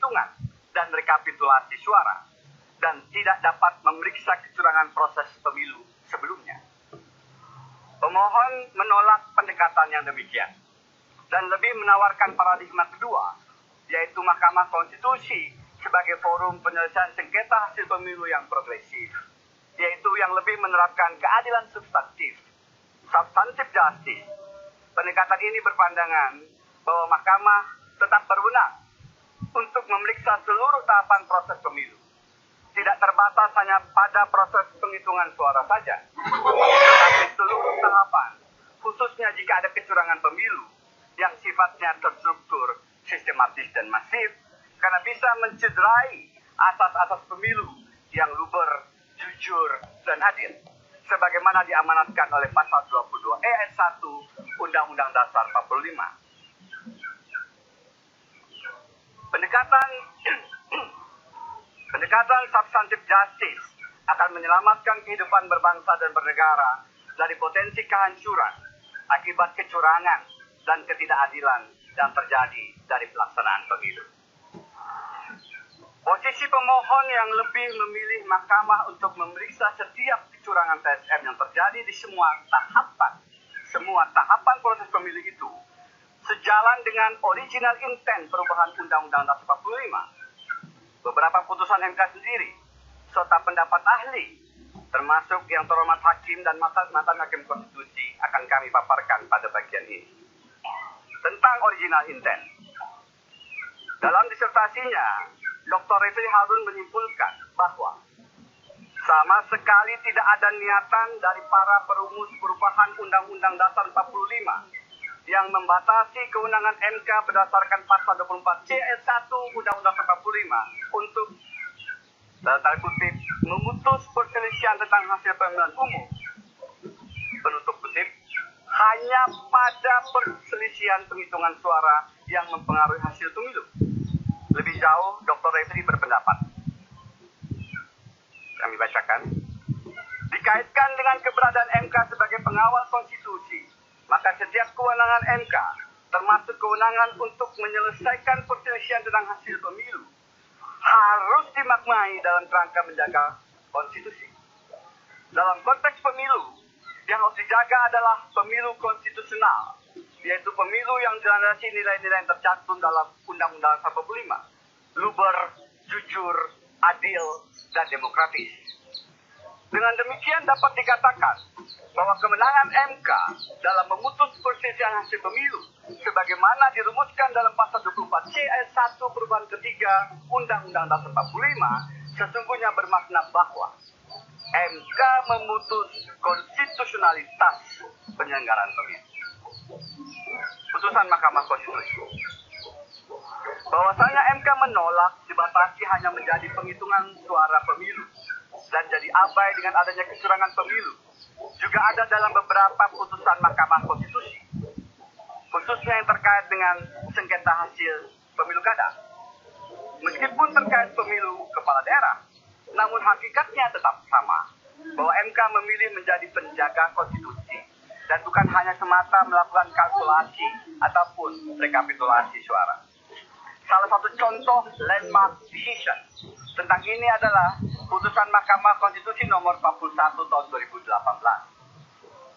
penghitungan dan rekapitulasi suara dan tidak dapat memeriksa kecurangan proses pemilu sebelumnya. Pemohon menolak pendekatan yang demikian dan lebih menawarkan paradigma kedua, yaitu Mahkamah Konstitusi sebagai forum penyelesaian sengketa hasil pemilu yang progresif, yaitu yang lebih menerapkan keadilan substantif, substantive justice. Pendekatan ini berpandangan bahwa mahkamah tetap berwenang untuk memeriksa seluruh tahapan proses pemilu, tidak terbatas hanya pada proses penghitungan suara saja, tetapi seluruh tahapan, khususnya jika ada kecurangan pemilu yang sifatnya terstruktur, sistematis dan masif, karena bisa mencederai asas-asas pemilu yang luber, jujur, dan adil, sebagaimana diamanatkan oleh pasal 22 ayat 1 Undang-Undang Dasar 45. Pendekatan substantive justice akan menyelamatkan kehidupan berbangsa dan bernegara dari potensi kehancuran akibat kecurangan dan ketidakadilan yang terjadi dari pelaksanaan pemilu. Posisi pemohon yang lebih memilih mahkamah untuk memeriksa setiap kecurangan TSM yang terjadi di semua tahapan proses pemilu itu sejalan dengan original intent perubahan Undang-Undang Dasar 45. Beberapa putusan MK sendiri, serta pendapat ahli, termasuk yang terhormat hakim dan mantan hakim konstitusi, akan kami paparkan pada bagian ini. Tentang original intent. Dalam disertasinya, Dr. Refli Harun menyimpulkan bahwa sama sekali tidak ada niatan dari para perumus perubahan Undang-Undang Dasar 45 yang membatasi kewenangan MK berdasarkan pasal 24C ayat 1 Undang-Undang 45 untuk dalam tanda kutip memutus perselisihan tentang hasil pemilihan umum, penutup kutip, hanya pada perselisihan penghitungan suara yang mempengaruhi hasil pemilu. Lebih jauh, Dr. Refli berpendapat, kami bacakan, dikaitkan dengan keberadaan MK sebagai pengawal konstitusi, maka setiap kewenangan MK, termasuk kewenangan untuk menyelesaikan perselisihan tentang hasil pemilu, harus dimaknai dalam kerangka menjaga konstitusi. Dalam konteks pemilu, yang harus dijaga adalah pemilu konstitusional, yaitu pemilu yang dilandasi nilai-nilai yang tercantum dalam Undang-Undang 45, luber, jujur, adil, dan demokratis. Dengan demikian dapat dikatakan bahwa kemenangan MK dalam memutus perselisihan hasil pemilu sebagaimana dirumuskan dalam pasal 24C ayat 1 perubahan ketiga Undang-Undang Dasar 45 sesungguhnya bermakna bahwa MK memutus konstitusionalitas penyelenggaraan pemilu. Putusan Mahkamah Konstitusi. Bahwasanya MK menolak dibatasi hanya menjadi penghitungan suara pemilu dan jadi abai dengan adanya kecurangan pemilu juga ada dalam beberapa putusan Mahkamah Konstitusi, khususnya yang terkait dengan sengketa hasil pemilu kada. Meskipun terkait pemilu kepala daerah, namun hakikatnya tetap sama, bahwa MK memilih menjadi penjaga konstitusi dan bukan hanya semata melakukan kalkulasi ataupun rekapitulasi suara. Salah satu contoh landmark decision tentang ini adalah putusan Mahkamah Konstitusi nomor 41 tahun 2018.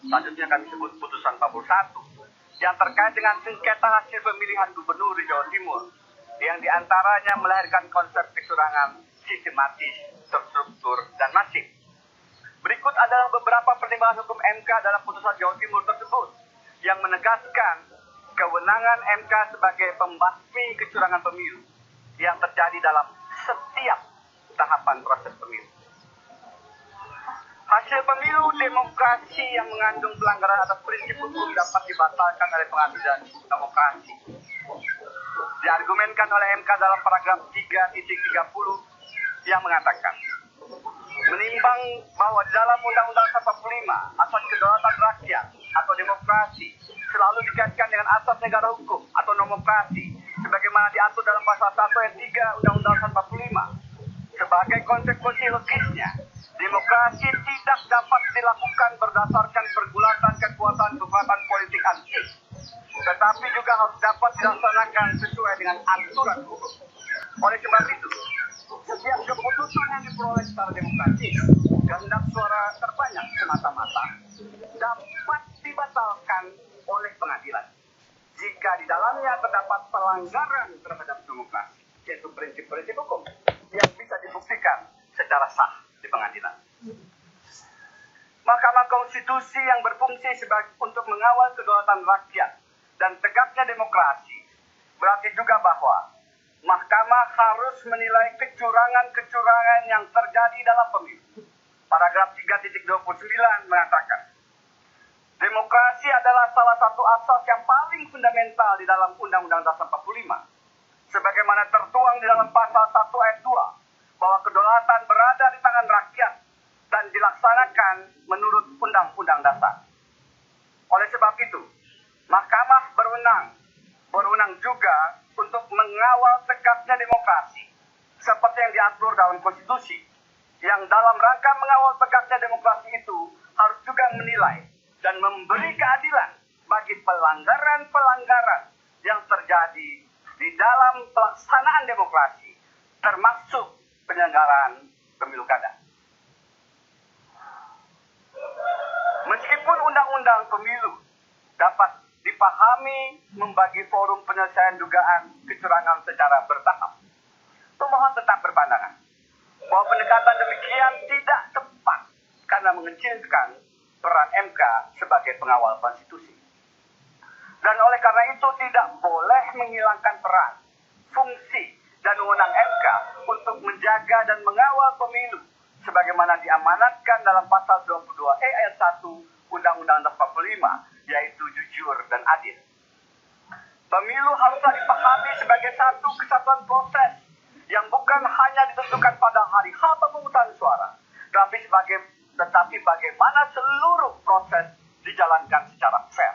Selanjutnya kami sebut putusan 41 yang terkait dengan sengketa hasil pemilihan gubernur di Jawa Timur yang diantaranya melahirkan konsep kecurangan sistematis, terstruktur, dan masif. Berikut adalah beberapa pertimbangan hukum MK dalam putusan Jawa Timur tersebut yang menegaskan kewenangan MK sebagai pembasmi kecurangan pemilu yang terjadi dalam setiap tahapan proses pemilu. Hasil pemilu demokrasi yang mengandung pelanggaran atas prinsip hukum dapat dibatalkan oleh pengadilan demokrasi. Diargumenkan oleh MK dalam paragraf 3.30 yang mengatakan, menimbang bahwa di dalam Undang-Undang 45 asas kedaulatan rakyat atau demokrasi selalu dikaitkan dengan asas negara hukum atau nomokrasi sebagaimana diatur dalam pasal 1 ayat 3 Undang-Undang 45. Sebagai konsekuensi logisnya, demokrasi tidak dapat dilakukan berdasarkan pergulatan kekuatan politik antik tetapi juga harus dapat dilaksanakan sesuai dengan aturan hukum. Oleh sebab itu, setiap keputusan yang diperoleh secara demokratis, kehendak suara terbanyak semata-mata dapat dibatalkan oleh pengadilan jika di dalamnya terdapat pelanggaran terhadap demokrasi, yaitu prinsip-prinsip hukum yang bisa dibuktikan secara sah di pengadilan. Mahkamah Konstitusi yang berfungsi sebagai untuk mengawal kedaulatan rakyat dan tegaknya demokrasi berarti juga bahwa Mahkamah harus menilai kecurangan-kecurangan yang terjadi dalam pemilu. Paragraf 3.29 mengatakan, demokrasi adalah salah satu asas yang paling fundamental di dalam Undang-Undang Dasar 45. Sebagaimana tertuang di dalam pasal 1 ayat 2, bahwa kedaulatan berada di tangan rakyat dan dilaksanakan menurut Undang-Undang Dasar. Oleh sebab itu, Mahkamah berwenang juga untuk mengawal tegaknya demokrasi, seperti yang diatur dalam konstitusi, yang dalam rangka mengawal tegaknya demokrasi itu harus juga menilai dan memberi keadilan bagi pelanggaran-pelanggaran yang terjadi di dalam pelaksanaan demokrasi, termasuk penyelenggaraan pemilu kada. Meskipun undang-undang pemilu dapat dipahami membagi forum penyelesaian dugaan kecurangan secara bertahap, pemohon tetap berpandangan bahwa pendekatan demikian tidak tepat karena mengecilkan peran MK sebagai pengawal konstitusi. Dan oleh karena itu tidak boleh menghilangkan peran, fungsi, dan wewenang MK untuk menjaga dan mengawal pemilu sebagaimana diamanatkan dalam pasal 22E ayat 1 Undang-Undang Dasar 45, yaitu jujur dan adil. Pemilu haruslah dipahami sebagai satu kesatuan proses yang bukan hanya ditentukan pada hari H pemungutan suara, tetapi bagaimana seluruh proses dijalankan secara fair.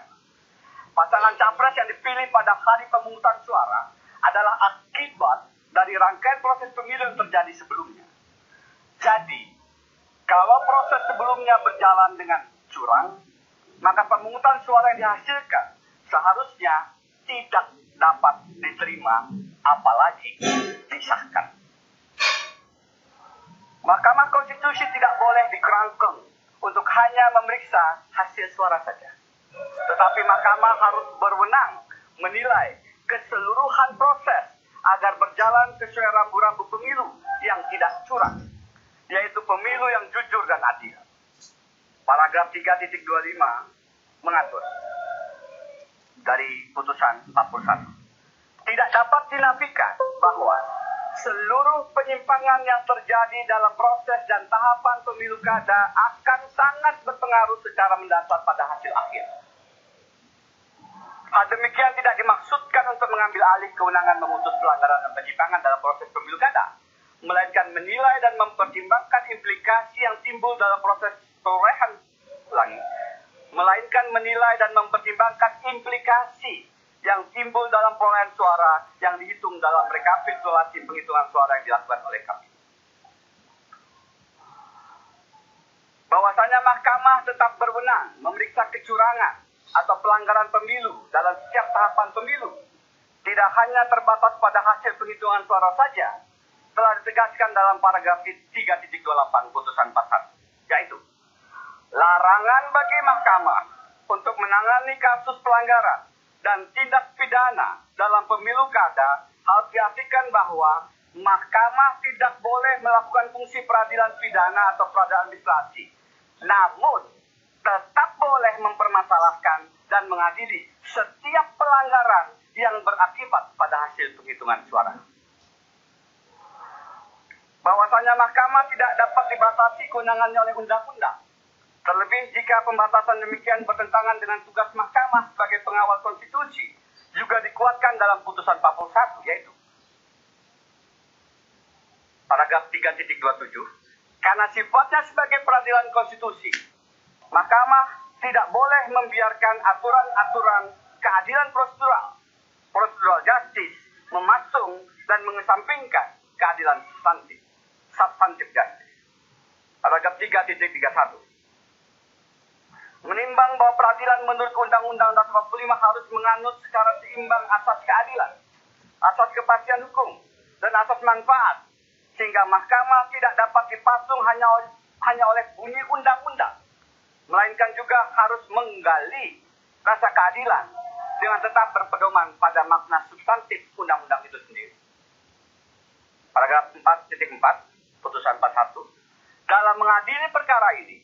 Pasangan capres yang dipilih pada hari pemungutan suara adalah akibat dari rangkaian proses pemilu yang terjadi sebelumnya. Jadi, kalau proses sebelumnya berjalan dengan curang, maka pemungutan suara yang dihasilkan seharusnya tidak dapat diterima, apalagi disahkan. Mahkamah Konstitusi tidak boleh dikerangkeng untuk hanya memeriksa hasil suara saja. Tetapi Mahkamah harus berwenang menilai keseluruhan proses agar berjalan sesuai rambu-rambu pemilu yang tidak curang, yaitu pemilu yang jujur dan adil. Paragraf 3.25 mengatur dari putusan 41. Tidak dapat dinafikan bahwa seluruh penyimpangan yang terjadi dalam proses dan tahapan pemilu kada akan sangat berpengaruh secara mendasar pada hasil akhir. Hal demikian tidak dimaksudkan untuk mengambil alih kewenangan memutus pelanggaran dan penyimpangan dalam proses pemilu kada, melainkan menilai dan mempertimbangkan implikasi yang timbul dalam proses perolehan melainkan menilai dan mempertimbangkan implikasi yang timbul dalam perolehan suara yang dihitung dalam rekapitulasi penghitungan suara yang dilakukan oleh KPU. Bahwasanya Mahkamah tetap berwenang memeriksa kecurangan atau pelanggaran pemilu dalam setiap tahapan pemilu, tidak hanya terbatas pada hasil penghitungan suara saja, telah ditegaskan dalam paragraf 3.28 putusan 41, yaitu larangan bagi Mahkamah untuk menangani kasus pelanggaran dan tindak pidana dalam pemilu kada harus diartikan bahwa Mahkamah tidak boleh melakukan fungsi peradilan pidana atau peradilan administrasi, namun tetap boleh mempermasalahkan dan mengadili setiap pelanggaran yang berakibat pada hasil penghitungan suara. Bahwasanya Mahkamah tidak dapat dibatasi kewenangannya oleh undang-undang. Terlebih jika pembatasan demikian bertentangan dengan tugas Mahkamah sebagai pengawal konstitusi, juga dikuatkan dalam putusan 41, yaitu paragraf 3.27, karena sifatnya sebagai peradilan konstitusi, Mahkamah tidak boleh membiarkan aturan-aturan keadilan prosedural justice, memasung dan mengesampingkan keadilan substantif justice. Paragraf 3.31. Menimbang bahwa peradilan menurut Undang-Undang Dasar 45 harus menganut secara seimbang asas keadilan, asas kepastian hukum, dan asas manfaat, sehingga mahkamah tidak dapat dipasung hanya oleh bunyi undang-undang, melainkan juga harus menggali rasa keadilan dengan tetap berpedoman pada makna substantif undang-undang itu sendiri. Paragraf 4.4, putusan 41, dalam mengadili perkara ini,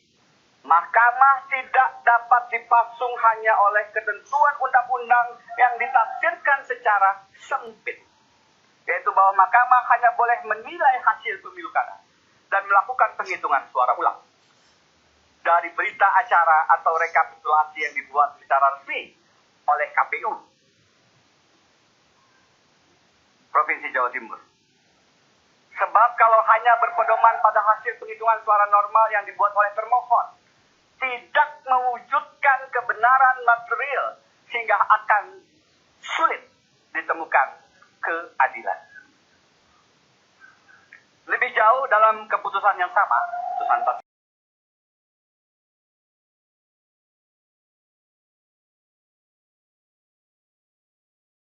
mahkamah tidak dapat dipasung hanya oleh ketentuan undang-undang yang ditafsirkan secara sempit, yaitu bahwa mahkamah hanya boleh menilai hasil pemilu kada dan melakukan penghitungan suara ulang dari berita acara atau rekapitulasi yang dibuat secara resmi oleh KPU Provinsi Jawa Timur. Sebab kalau hanya berpedoman pada hasil penghitungan suara normal yang dibuat oleh termohon, tidak mewujudkan kebenaran material sehingga akan sulit ditemukan keadilan. Lebih jauh dalam keputusan yang sama, putusan